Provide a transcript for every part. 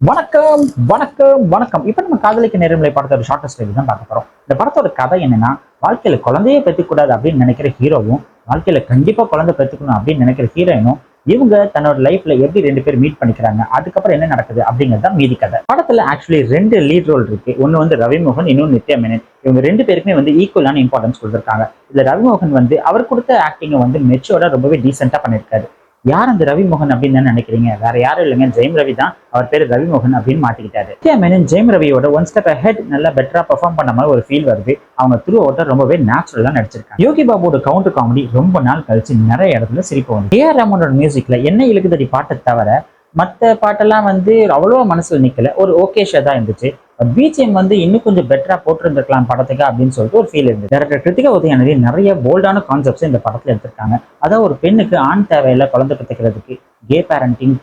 வணக்கம் வணக்கம் வணக்கம். இப்ப நம்ம காதலிக்க நேரங்களை படத்தோட ஷார்ட்டஸ்ட் ரிவ்யூ தான் பார்க்க போறோம். இந்த படத்தோட கதை என்னன்னா, வாழ்க்கையில குழந்தையே பெற்றுக்கூடாது அப்படின்னு நினைக்கிற ஹீரோவும், வாழ்க்கையில கண்டிப்பா குழந்தை பெற்றுக்கணும் அப்படின்னு நினைக்கிற ஹீரோயினும், இவங்க தன்னோட லைஃப்ல எப்படி ரெண்டு பேர் மீட் பண்ணிக்கிறாங்க, அதுக்கப்புறம் என்ன நடக்குது அப்படிங்கிறது தான் மீதி கதை. படத்துல ஆக்சுவலி ரெண்டு லீட் ரோல் இருக்கு. ஒன்னு வந்து ரவிமோகன், இன்னொன்னு நித்யா மேனன். இவங்க ரெண்டு பேருக்குமே வந்து ஈக்குவலான இம்பார்ட்டன்ஸ் கொடுத்துருக்காங்க. இதுல ரவிமோகன் வந்து அவர் கொடுத்த ஆக்டிங்கை வந்து மெச்சோட ரொம்பவே டீசென்டா பண்ணியிருக்காரு. யார் அந்த ரவிமோகன் அப்படின்னு நினைக்கிறீங்க? வேற யாரும் இல்லைங்க, ஜெயம் ரவி தான். அவர் பேரு ரவிமோகன் அப்படின்னு மாத்திக்கிட்டாரு. நித்யா மேனன் ஜெயம் ரவியோட ஒன் ஸ்டெப் ஹெட் நல்லா பெட்டரா பெர்ஃபார்ம் பண்ண மாதிரி ஒரு ஃபீல் வருது. அவங்க த்ரூ அவுட்டா ரொம்பவே நேச்சுரலா நடிச்சிருக்காங்க. யோகி பாபுவோட கவுண்டர் காமெடி ரொம்ப நாள் கழிச்சு நிறைய இடத்துல சிரிப்பு வந்து. ஏஆர் ரஹ்மானோட மியூசிக்ல என்ன இழுக்குதடி பாட்டை தவிர மற்ற பாட்டெல்லாம் வந்து அவ்வளோ மனசுல நிக்கல. ஒரு ஓகேஷா தான் இருந்துச்சு. பிஜிஎம் வந்து இன்னும் கொஞ்சம் பெட்டரா போட்டிருந்திருக்கலாம் படத்துக்கு அப்படின்னு சொல்லிட்டு ஒரு ஃபீல் இருந்துச்சு. டேரக்டர் கிருத்திகா உதயநிதி நிறைய போல்டான கான்செப்ட்ஸ் இந்த படத்துல எடுத்திருக்காங்க. அதாவது ஒரு பெண்ணுக்கு ஆண் தேவையில்லை குழந்தை பெற்றுக்கிறதுக்கு, கே பேரண்டிங்,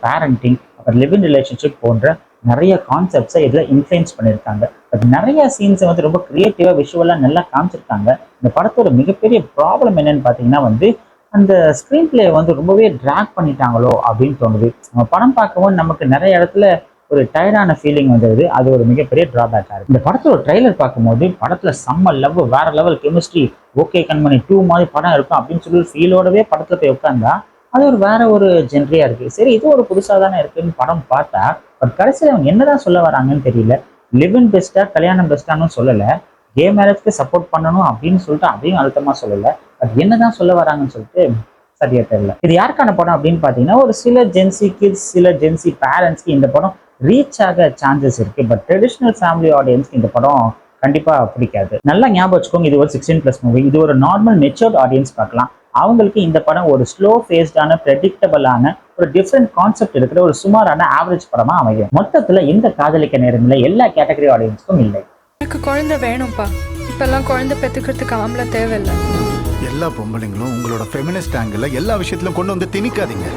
அப்புறம் லிவ் இன் ரிலேஷன்ஷிப் போன்ற நிறைய கான்செப்ட்ஸை இதுல இன்ஃப்ளூயன்ஸ் பண்ணியிருக்காங்க. பட் நிறைய சீன்ஸை வந்து ரொம்ப கிரியேட்டிவா விஷுவலா நல்லா காமிச்சிருக்காங்க. இந்த படத்தோட மிகப்பெரிய ப்ராப்ளம் என்னன்னு பாத்தீங்கன்னா வந்து அந்த ஸ்க்ரீன் பிளே வந்து ரொம்பவே ட்ராக் பண்ணிட்டாங்களோ அப்படின்னு தோணுது. நம்ம படம் பார்க்கவும் நமக்கு நிறைய இடத்துல ஒரு டயர்டான ஃபீலிங் வந்தது. அது ஒரு மிகப்பெரிய டிராபேக்காக இருக்கு. இந்த படத்தோட ட்ரெய்லர் பார்க்கும்போது படத்துல செம்ம லவ், வேற லெவல் கெமிஸ்ட்ரி, ஓகே கண்மணி 2 மாதிரி படம் இருக்கும் அப்படின்னு சொல்லி ஃபீலோடவே படத்துல போய் உட்காந்தா அது ஒரு வேற ஒரு ஜென்ரியா இருக்கு. சரி, இது ஒரு புதுசா தானே இருக்குன்னு படம் பார்த்தா, பட் கடைசியில் அவங்க என்னதான் சொல்ல வராங்கன்னு தெரியல. லிவ் இன் பெஸ்டா கல்யாணம் பெஸ்டான்னு சொல்லல, கே மேரேஜ்க்கு சப்போர்ட் பண்ணணும் அப்படின்னு சொல்லிட்டு அதையும் அழுத்தமா சொல்லல. அது என்னதான் சொல்ல வராங்கன்னு சொல்லிட்டு சரியா தெரியல. இது யாருக்கான படம் அப்படின்னு பாத்தீங்கன்னா, ஒரு சில ஜென்சி கிட்ஸ், சில ஜென்சி பேரண்ட்ஸ்க்கு இந்த படம் ரீச் ஆக சான்சஸ் இருக்கு. பட் ட்ரெடிஷ்னல் ஃபேமிலி ஆடியன்ஸ்க்கு இந்த படம் கண்டிப்பா பிடிக்காது. நல்லா ஞாபகம் வச்சுக்கோங்க, இது ஒரு 16+ மூவி. இது ஒரு நார்மல் மெச்சூர்ட் ஆடியன்ஸ் பார்க்கலாம். அவங்களுக்கு இந்த படம் ஒரு ஸ்லோ ஃபேஸ்டான, ப்ரெடிக்டபிளான, ஒரு டிஃப்ரெண்ட் கான்செப்ட் இருக்கிற ஒரு சுமாரான ஆவரேஜ் படமா அமையும். மொத்தத்துல இந்த காதலிக்க நேரமில்லை எல்லா கேட்டகரி ஆடியன்ஸ்க்கும் இல்லை. எனக்கு குழந்தை வேணும்ப்பா. இப்பெல்லாம் குழந்தை பெற்றுக்கிறதுக்கு ஆம்பளை தேவையில்லை. எல்லா பொம்பளைங்களும் உங்களோட ஃபெமினிஸ்ட் ஆங்கிள் எல்லா விஷயத்திலும் கொண்டு வந்து திணிக்காதீங்க.